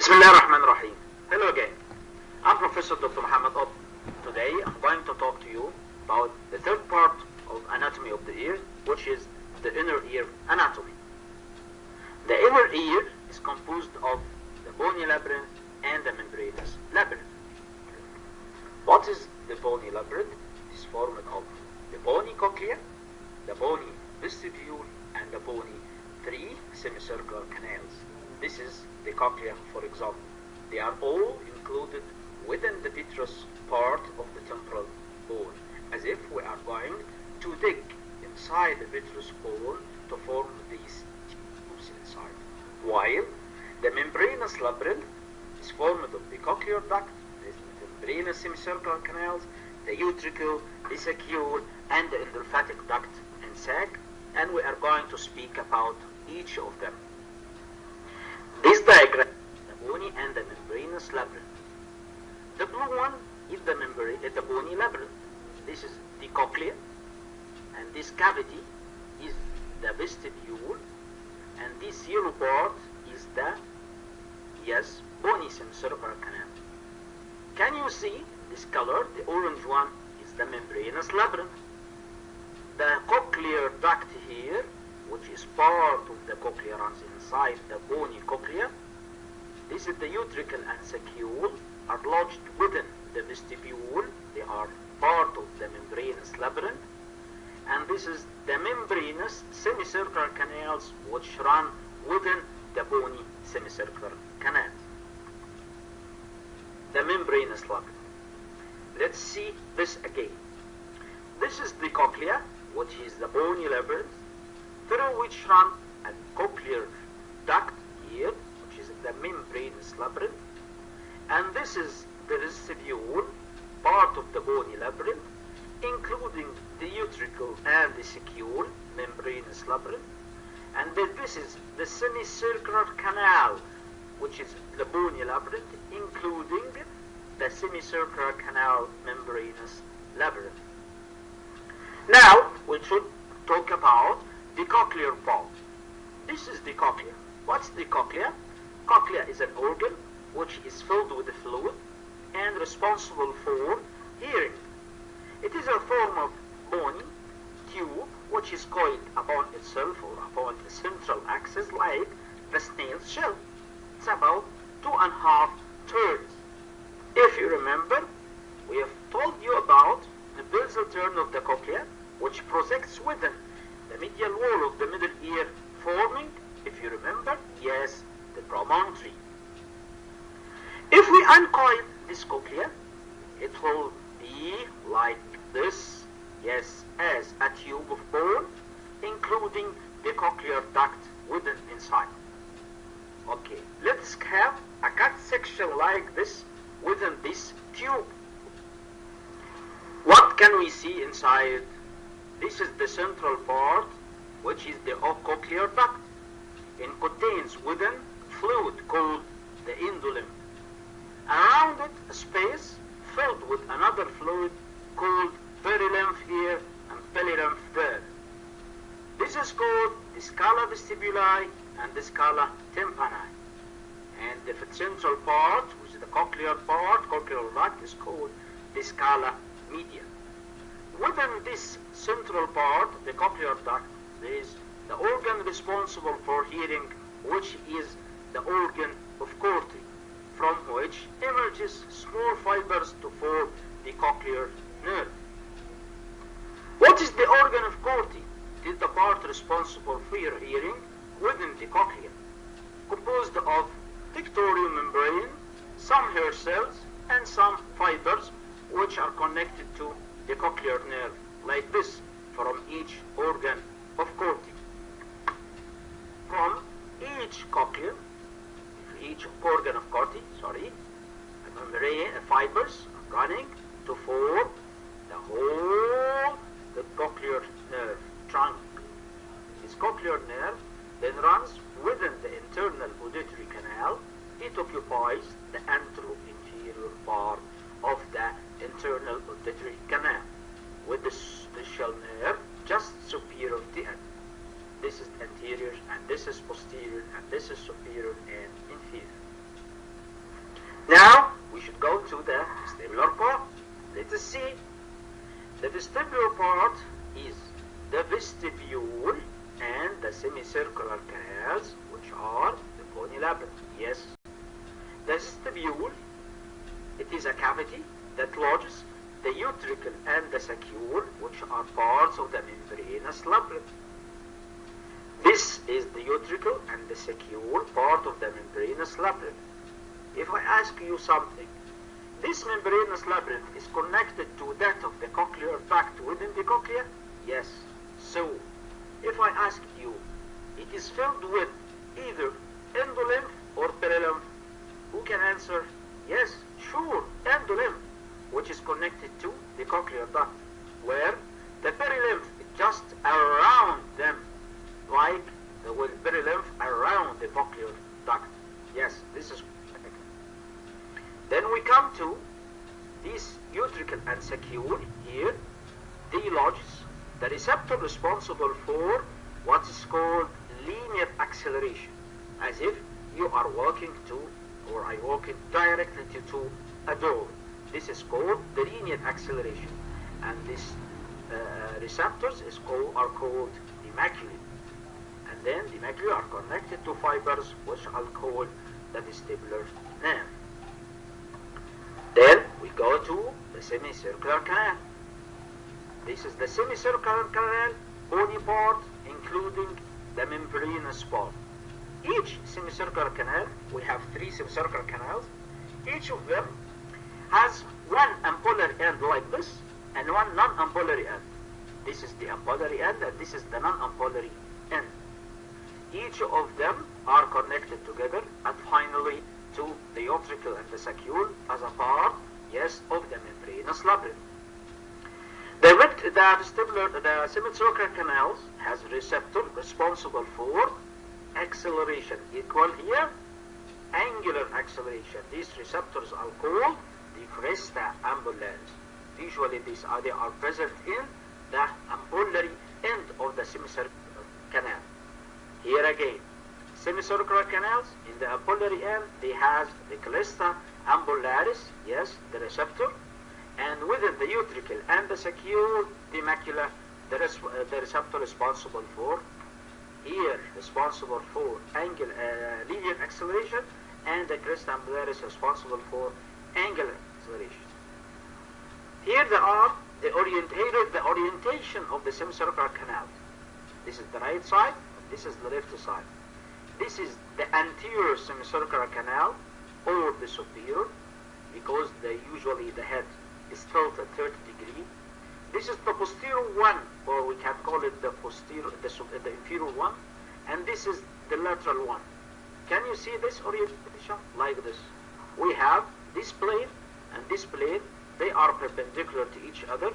Bismillahirrahmanirrahim. Hello again. I'm Professor Dr. Qotb. Today I'm going to talk to you about the third part of anatomy of the ear, which is the inner ear anatomy. The inner ear is composed of the bony labyrinth and the membranous labyrinth. What is the bony labyrinth? It is formed of the bony cochlea, the bony vestibule, and the bony three semicircular canals. This is the cochlea, for example. They are all included within the vitreous part of the temporal bone, as if we are going to dig inside the vitreous bone to form these tubes inside. While the membranous labyrinth is formed of the cochlear duct, the membranous semicircular canals, the utricle, the saccule, and the endophthalmic duct and sac, and we are going to speak about each of them. This diagram is the bony and the membranous labyrinth. The blue one is the bony labyrinth. This is the cochlea, and this cavity is the vestibule, and this yellow part is the bony semicircular canal. Can you see this color? The orange one is the membranous labyrinth. The cochlear duct here, which is part of the cochlea, runs inside the bony cochlea. This is the utricle and saccule are lodged within the vestibule. They are part of the membranous labyrinth. And this is the membranous semicircular canals, which run within the bony semicircular canals. The membranous labyrinth. Let's see this again. This is the cochlea, which is the bony labyrinth, through which run a cochlear duct here, which is the membranous labyrinth, and this is the vestibule, part of the bony labyrinth, including the utricle and the saccule, membranous labyrinth, and then this is the semicircular canal, which is the bony labyrinth, including the semicircular canal, membranous labyrinth. Now we should talk about the cochlear part. This is the cochlea. What's the cochlea? Cochlea is an organ which is filled with fluid and responsible for hearing. It is a form of bony tube which is coiled upon itself or upon the central axis like the snail's shell. It's about 2.5 turns. If you remember, we have told you about the basal turn of the cochlea, which projects within the medial wall of the middle ear, forming, if you remember, the promontory. If we uncoil this cochlea, it will be like this, as a tube of bone, including the cochlear duct within inside. Okay, let's have a cut section like this within this tube. What can we see inside? This is the central part, which is the cochlear duct. It contains within fluid called the endolymph. Around it, a space filled with another fluid called perilymph here and polylymph there. This is called the scala vestibuli and the scala tympani. And the central part, which is the cochlear part, cochlear duct, is called the scala media. Within this central part, the cochlear duct, there is the organ responsible for hearing, which is the organ of Qotb, from which emerges small fibers to form the cochlear nerve. What is the organ of Qotb? It is the part responsible for your hearing within the cochlea, composed of pictorial membrane, some hair cells, and some fibers which are connected to the cochlear nerve, like this, from each organ of Qotb. From each cochlea, each organ of Qotb, a membrane, fibers running to form the whole the cochlear nerve trunk. This cochlear nerve then runs within the internal auditory canal. It occupies the anterointerior part of the internal auditory canal, with the special nerve just superior to it. This is anterior, and this is posterior, and this is superior and inferior. Now we should go to the vestibular part. Let us see. The vestibular part is the vestibule and the semicircular canals, which are the phonolabyrinth. Yes. The vestibule, it is a cavity that lodges the utricle and the saccule, which are parts of the membranous labyrinth. This is the utricle and the saccule, part of the membranous labyrinth. If I ask you something, this membranous labyrinth is connected to that of the cochlear duct within the cochlea? Yes. So, if I ask you, it is filled with either endolymph or perilymph, who can answer? Yes, sure, endolymph, which is connected to the cochlear duct, where the perilymph is just around them, like the perilymph around the cochlear duct. Yes, this is. Then we come to this utricle and saccule. Here, they lodges the receptor responsible for what is called linear acceleration, as if you are walking to, or I walking directly to a door. This is called the linear acceleration, and these receptors are called the maculae. And then the maculae are connected to fibers, which I'll call the vestibular nerve. Then we go to the semicircular canal. This is the semicircular canal, bony part, including the membranous part. Each semicircular canal, we have 3 semicircular canals. Each of them has one ampullary end like this and one non-ampullary end. This is the ampullary end and this is the non-ampullary end. Each of them are connected together and finally to the utricle and the saccule as a part, yes, of the membranous labyrinth. The semicircular canals has a receptor responsible for acceleration, equal here angular acceleration. These receptors are called the crista ambularis. Usually they are present in the ampullary end of the semicircular canal. Here again, semicircular canals, in the ampullary end, they have the crista ambularis, yes, the receptor, and within the utricle and the saccule, the macula, the receptor responsible for, here, responsible for linear acceleration, and the crista ambularis responsible for angular acceleration. Here they are the orientation of the semicircular canal. This is the right side, this is the left side. This is the anterior semicircular canal, or the superior, because usually the head is tilted 30 degrees. This is the posterior one, or we can call it the inferior one, and this is the lateral one. Can you see this orientation? Like this. We have this plane and this plane, they are perpendicular to each other,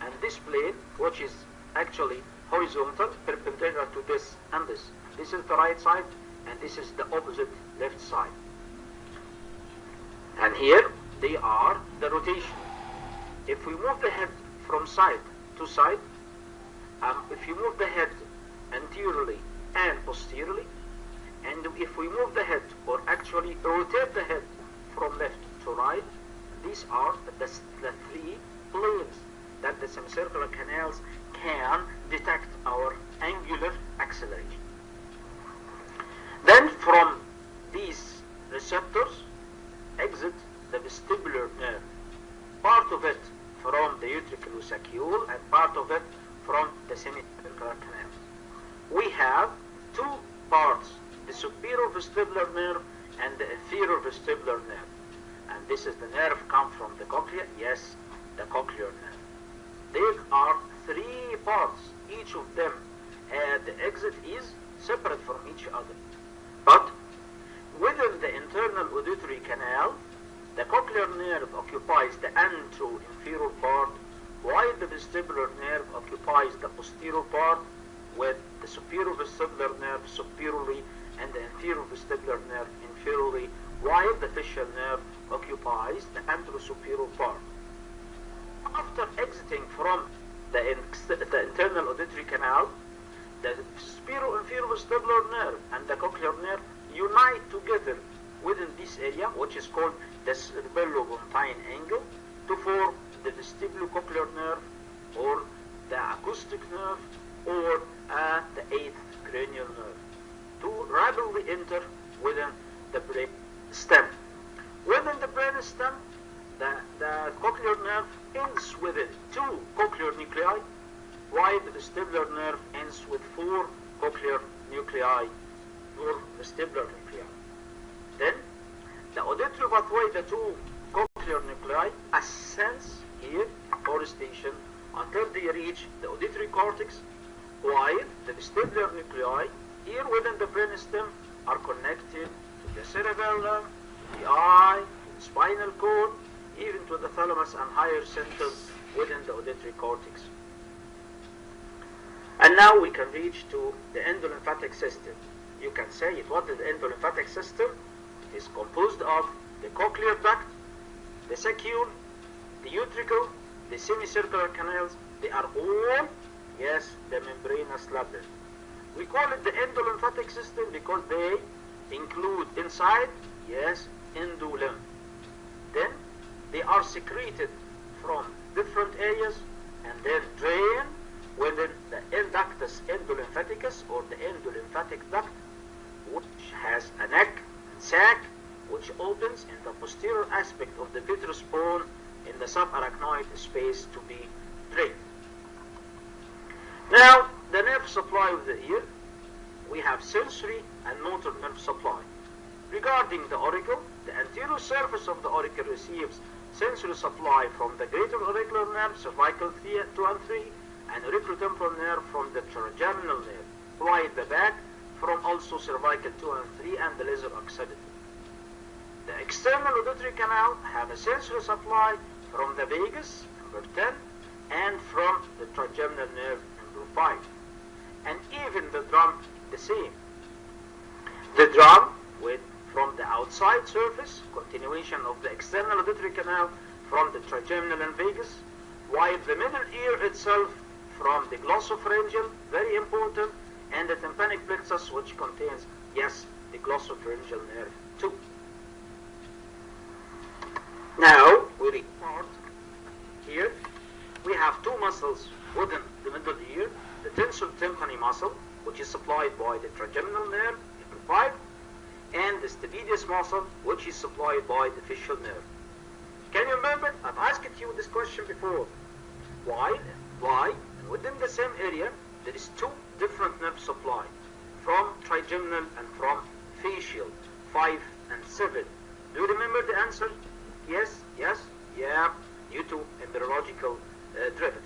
and this plane, which is actually horizontal, perpendicular to this and this. This is the right side, and this is the opposite left side. And here they are the rotation. If we move the head from side to side, if you move the head anteriorly and posteriorly, and if we move the head, or actually rotate the head from left to right, these are the 3 planes that the semicircular canals can detect our angular acceleration. Then from these receptors exit the vestibular nerve, part of it from the utricle saccule and part of it from the semicircular canal. We have 2 parts, the superior vestibular nerve and the inferior vestibular nerve. And this is the nerve come from the cochlea, yes, the cochlear nerve. There are 3 parts, each of them, the exit is separate from each other. But within the internal auditory canal, the cochlear nerve occupies the antero-inferior part, while the vestibular nerve occupies the posterior part, with the superior vestibular nerve superiorly and the inferior vestibular nerve inferiorly, while the facial nerve occupies the anterosuperior part. After exiting from the internal auditory canal, the superior-inferior vestibular nerve and the cochlear nerve unite together within this area, which is called the cerebellopontine angle to form the vesibuo-cochlear nerve, or the acoustic nerve, or the 8th cranial nerve, to rapidly enter within the brain stem. Within the brain stem, the cochlear nerve ends with 2 cochlear nuclei, while the vestibular nerve ends with 4 cochlear nuclei, or vestibular nuclei. Then, the auditory pathway, the 2 cochlear nuclei, ascends here or station until they reach the auditory cortex, while the vestibular nuclei here within the brainstem are connected to the cerebellum, the eye, the spinal cord, even to the thalamus and higher centers within the auditory cortex. And now we can reach to the endolymphatic system. You can say it. What is the endolymphatic system? It is composed of the cochlear duct, the saccule, the utricle, the semicircular canals. They are all, yes, the membranous labyrinth. We call it the endolymphatic system because they include inside, yes, endolymph. Then they are secreted from different areas and then drain within the ductus endolymphaticus, or the endolymphatic duct, which has a neck and sac which opens in the posterior aspect of the vitreous bone in the subarachnoid space to be drained. Now, the nerve supply of the ear, we have sensory and motor nerve supply. Regarding the auricle, the anterior surface of the auricle receives sensory supply from the greater auricular nerve, cervical 2 and 3, and auriculotemporal nerve from the trigeminal nerve, while the back from also cervical 2 and 3 and the lesser occipital. The external auditory canal have a sensory supply from the vagus, number 10, and from the trigeminal nerve, number 5. And even the drum, the same. The drum from the outside surface, continuation of the external auditory canal from the trigeminal and vagus, while the middle ear itself from the glossopharyngeal, very important, and the tympanic plexus, which contains, yes, the glossopharyngeal nerve too. Now, we report here, we have 2 muscles within the middle ear, the tensor tympani muscle, which is supplied by the trigeminal nerve, number 5, and the stapedius muscle, which is supplied by the facial nerve. Can you remember? I've asked you this question before. Why? Within the same area, there is 2 different nerve supply, from trigeminal and from facial, 5 and 7. Do you remember the answer? Yes, yeah, due to embryological derivatives.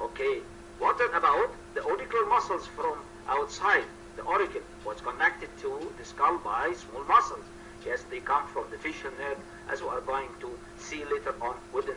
Okay, what about the auricular muscles from outside the auricle, what's connected to the skull by small muscles? Yes, they come from the facial nerve, as we are going to see later on within